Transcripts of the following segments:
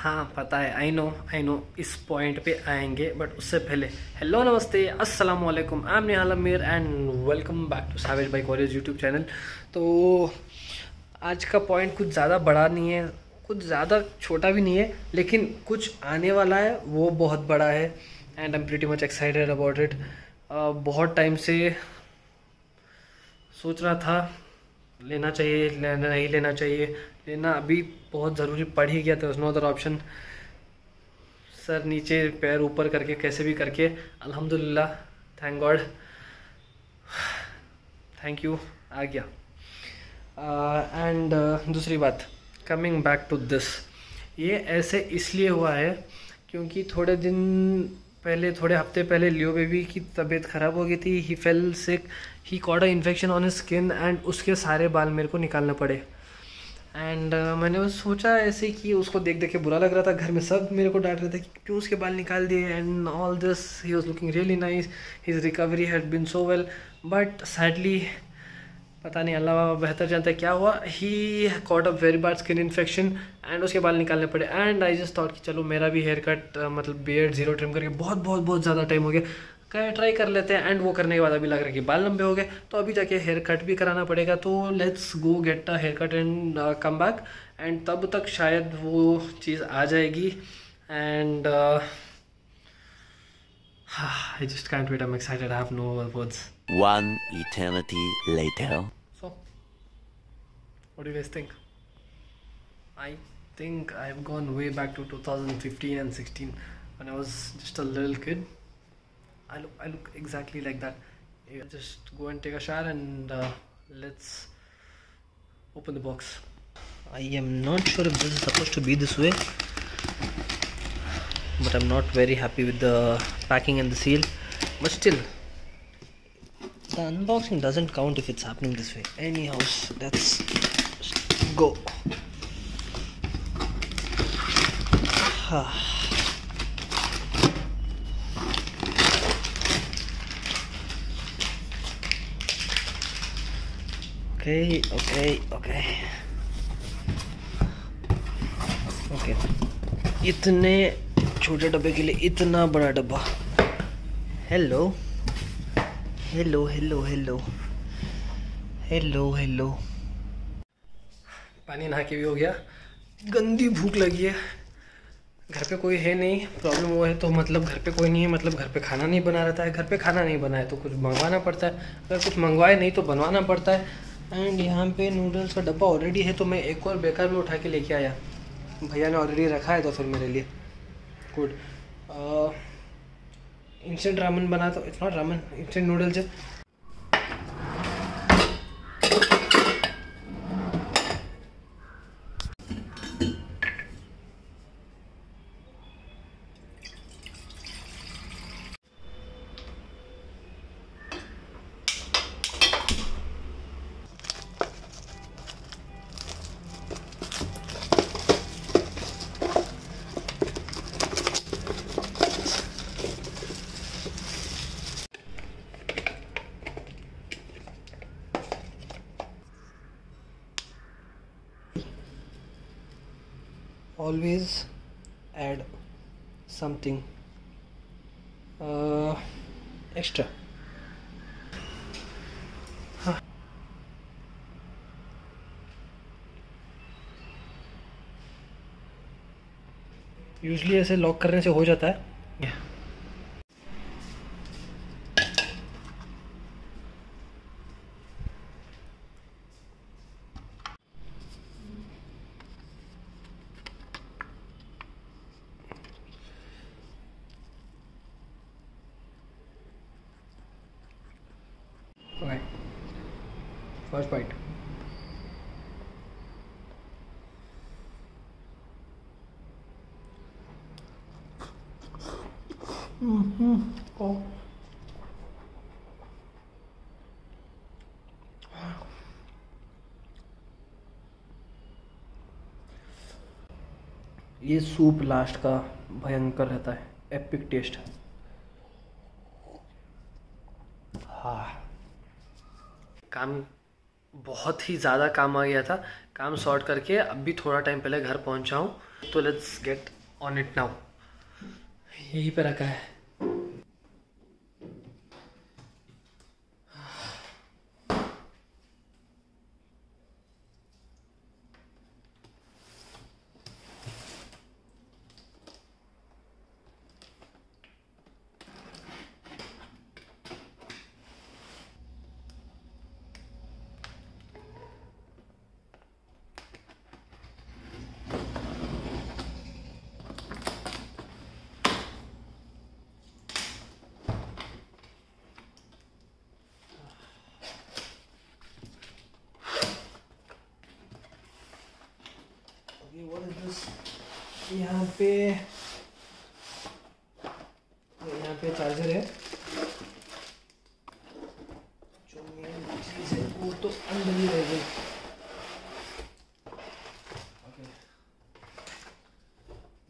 हाँ पता है, आई नो इस पॉइंट पे आएंगे, बट उससे पहले हेलो नमस्ते अस्सलाम वालेकुम, आई am Nihal Amir and welcome back to Savage Bike Warriors YouTube channel. तो आज का पॉइंट कुछ ज़्यादा बड़ा नहीं है, कुछ ज़्यादा छोटा भी नहीं है, लेकिन कुछ आने वाला है वो बहुत बड़ा है and I am pretty much excited about it. बहुत टाइम से सोच रहा था लेना चाहिए, लेना नहीं लेना चाहिए, लेना अभी बहुत ज़रूरी पड़ ही गया था। नो अदर ऑप्शन, सर नीचे पैर ऊपर करके कैसे भी करके अल्हम्दुलिल्लाह, थैंक गॉड, थैंक यू, आ गया। एंड दूसरी बात, कमिंग बैक टू दिस, ये ऐसे इसलिए हुआ है क्योंकि थोड़े हफ्ते पहले लियो बेबी की तबीयत ख़राब हो गई थी। He fell sick, he caught a infection on skin and उसके सारे बाल मेरे को निकालने पड़े। एंड मैंने वो सोचा ऐसे कि उसको देख देख के बुरा लग रहा था, घर में सब मेरे को डांट रहे थे कि क्यों उसके बाल निकाल दिए and all this. He was looking really nice, his recovery had been so well, but sadly पता नहीं, अल्लाह बेहतर जानता है क्या हुआ। He caught a very bad skin infection and उसके बाल निकालने पड़े। एंड आई जस्ट थॉट कि चलो मेरा भी हेयर कट मतलब बियर्ड जीरो ट्रिम करके बहुत ज़्यादा टाइम हो गया, ट्राई कर लेते हैं। एंड वो करने के बाद अभी लग रहा है कि बाल लंबे हो गए, तो अभी जाके हेयर कट भी कराना पड़ेगा। तो let's go get a haircut and come back, and तब तक शायद वो चीज़ आ जाएगी। And I just can't wait, I'm excited, I have no words. One eternity later. So, what do you guys think? I think I've gone way back to 2015 and 16 when I was just a little kid. I look exactly like that. Yeah, just go and take a shower and let's open the box. I am not sure if this is supposed to be this way, but I'm not very happy with the packing and the seal. But still, the unboxing doesn't count if it's happening this way. Anyhow, let's go. Okay. इतने छोटे डब्बे के लिए इतना बड़ा डब्बा। Hello. पानी नहा के भी हो गया, गंदी भूख लगी है। घर पे कोई है नहीं, प्रॉब्लम वो है तो मतलब घर पे कोई नहीं है, मतलब घर पे खाना नहीं बना रहता है। घर पे खाना नहीं बना है तो कुछ मंगवाना पड़ता है, अगर कुछ मंगवाए नहीं तो बनवाना पड़ता है। एंड यहाँ पे नूडल्स का डब्बा ऑलरेडी है, तो मैं एक और बेकार में उठा के लेके आया। भैया ने ऑलरेडी रखा है तो फिर मेरे लिए गुड। इंस्टेंट रामन बना, तो it's not Raman, instant noodles है। Always add something extra. Usually ऐसे लॉक करने से हो जाता है। Okay, first bite. Oh. ये सूप लास्ट का भयंकर रहता है, एपिक टेस्ट। हाँ, काम बहुत ही ज़्यादा काम आ गया था। काम सॉर्ट करके अब भी थोड़ा टाइम पहले घर पहुंचा हूँ, तो let's get on it now. यहीं पे रखा है। यहाँ पे चार्जर है, जो मेन चीज़ है वो तो अंदर ही रह गई।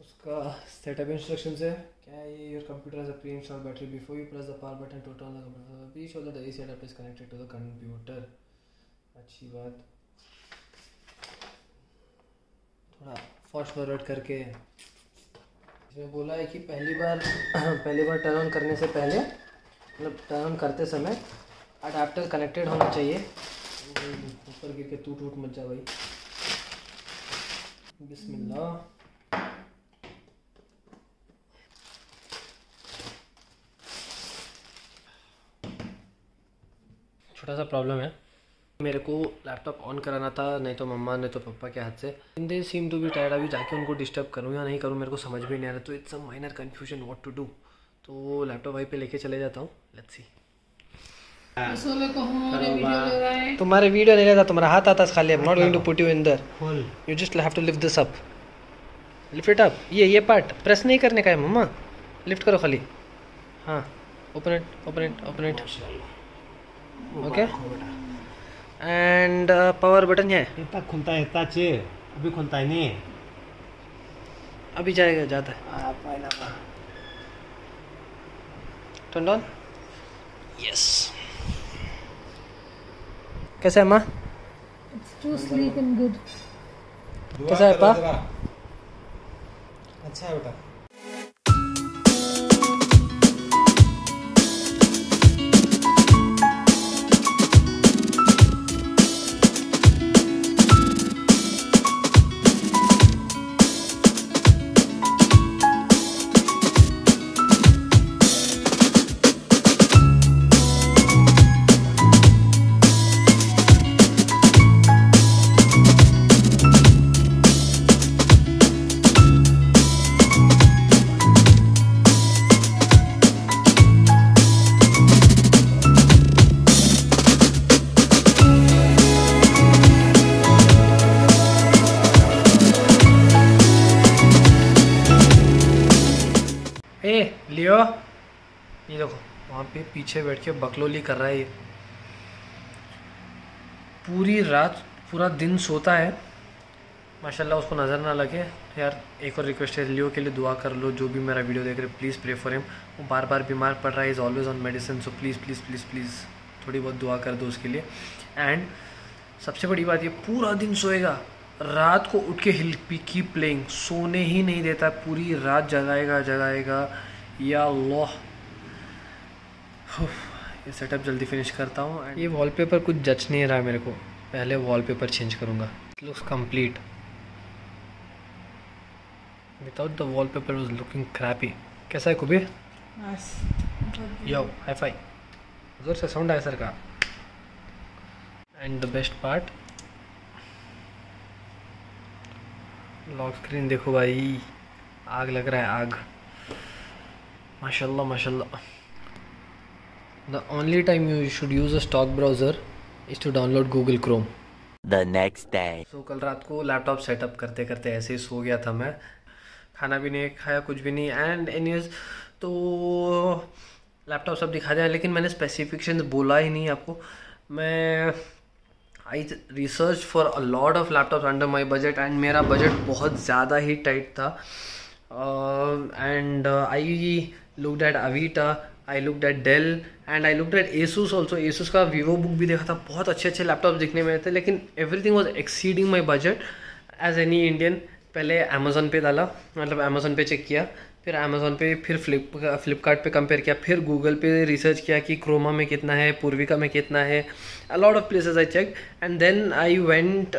उसका सेटअप इंस्ट्रक्शंस है क्या है ये? Your computer has a pre installed battery before you press the power button to turn the computer, be sure that the AC adapter is connected to the computer. अच्छी बात। थोड़ा फास्ट फॉरवर्ड करके इसमें बोला है कि पहली बार टर्न ऑन करने से पहले, मतलब टर्न ऑन करते समय अडाप्टर कनेक्टेड होना चाहिए। ऊपर गिर के टूट मत जा भाई। बिस्मिल्लाह। छोटा सा प्रॉब्लम है, मेरे को लैपटॉप ऑन कराना था, नहीं तो मम्मा नहीं तो पापा के हाथ से। दे सीम टू बी टायर्ड। अभी जाके उनको डिस्टर्ब करूँ या नहीं करूँ मेरे को समझ भी नहीं आ रहा, तो it's a minor confusion what to do. तो लैपटॉप वहीं पे लेके चले जाता हूँ, लेट्स सी। तुम्हारे वीडियो नहीं लेता, तुम्हारा हाथ आता खाली। I am not going to put you in there, you just have to lift this up, lift it up. ये पार्ट प्रेस नहीं करने का है मम्मा, लिफ्ट करो खाली। हाँ, open it. Okay, and power button है। अभी खुलता है नहीं, अभी जाता है। Turn on. यस। कैसा है माँ? कैसा है पा? अच्छा है बेटा। लियो, ये देखो वहाँ पे पीछे बैठ के बकलोली कर रहा है ये। पूरी रात पूरा दिन सोता है, माशाल्लाह उसको नज़र ना लगे। यार एक और रिक्वेस्ट है, लियो के लिए दुआ कर लो, जो भी मेरा वीडियो देख रहे प्लीज़ प्रे फॉर हिम। वो बार बार बीमार पड़ रहा है, is always on medicine, so please please please please थोड़ी बहुत दुआ कर दो उसके लिए। एंड सबसे बड़ी बात ये, पूरा दिन सोएगा, रात को उठ के हिल कीप प्लेइंग, सोने ही नहीं देता, पूरी रात जगाएगा। या अल्लाह, ये सेटअप जल्दी फिनिश करता हूँ। ये वॉलपेपर कुछ जच नहीं रहा मेरे को, पहले वॉलपेपर चेंज करूँगा। It looks complete, without the wallpaper was looking crappy. कैसा है कुबीर? यो हाई फाई, जोर से साउंड आया सर का। And the best part, lock screen देखो भाई, आग लग रहा है, आग। माशाल्लाह। The only time you should use a stock browser is to download Google Chrome. The next day. So कल रात को लैपटॉप सेटअप करते करते ऐसे ही सो गया था मैं, खाना भी नहीं खाया, कुछ भी नहीं। एंड एनीवेज तो लैपटॉप सब दिखा दिया, लेकिन मैंने स्पेसिफिकेशंस बोला ही नहीं आपको। मैं I research for a lot of laptops under my budget, and मेरा बजट बहुत ज़्यादा ही टाइट था। And I looked at Avita, I looked at Dell and I looked at Asus also. Asus का वीवो बुक भी देखा था, बहुत अच्छे अच्छे लैपटॉप दिखने में थे, लेकिन everything was exceeding my budget as any Indian. पहले अमेज़ोन पे डाला, मतलब अमेज़ोन पे चेक किया, फिर अमेज़ोन पे, फिर फ्लिपकार्ट पे कंपेयर किया, फिर गूगल पे रिसर्च किया कि क्रोमा में कितना है, पूर्विका में कितना है, a lot of places I check and then I went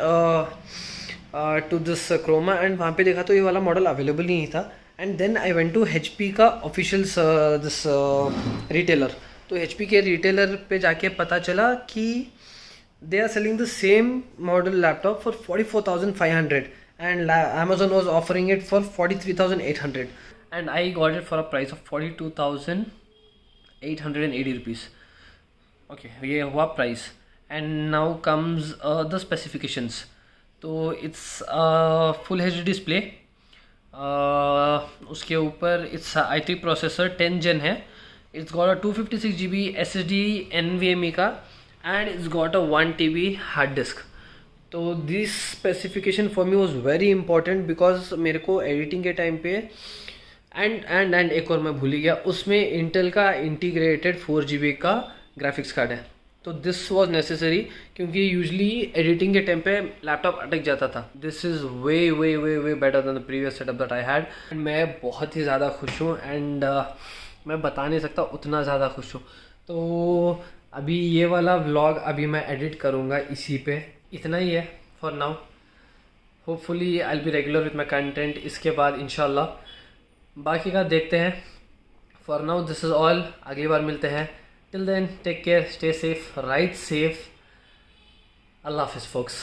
to this Croma and वहाँ पे देखा तो ये वाला मॉडल अवेलेबल नहीं था। And then I went to HP का ऑफिशियल दिस रिटेलर। तो HP के रिटेलर पे जाके पता चला कि they are selling the same model laptop for 44,500 and Amazon was offering it for 43,800 and I got it for a price of 42,880 rupees. Okay, ये हुआ price and now comes the specifications. तो it's full HD display, उसके ऊपर it's i3 processor 10 Gen है, it's got a 256 GB SSD NVMe का and it's got a 1 TB hard disk. तो this specification for me was very important because मेरे को editing के time पे and एक और मैं भूल ही गया, उसमें इंटेल का इंटीग्रेटेड 4 GB का ग्राफिक्स कार्ड है। तो दिस वाज नेसेसरी क्योंकि यूजली एडिटिंग के टाइम पे लैपटॉप अटक जाता था। This is way way way way better than the previous setup that I had. मैं बहुत ही ज़्यादा खुश हूँ एंड मैं बता नहीं सकता उतना ज़्यादा खुश हूँ। तो अभी ये वाला व्लॉग अभी मैं एडिट करूँगा इसी पे, इतना ही है for now. Hopefully I will be regular with my content इसके बाद इंशाल्लाह, बाकी का देखते हैं। For now this is all, अगली बार मिलते हैं। Till then take care, stay safe, ride safe, Allah हाफिज़ फोक्स।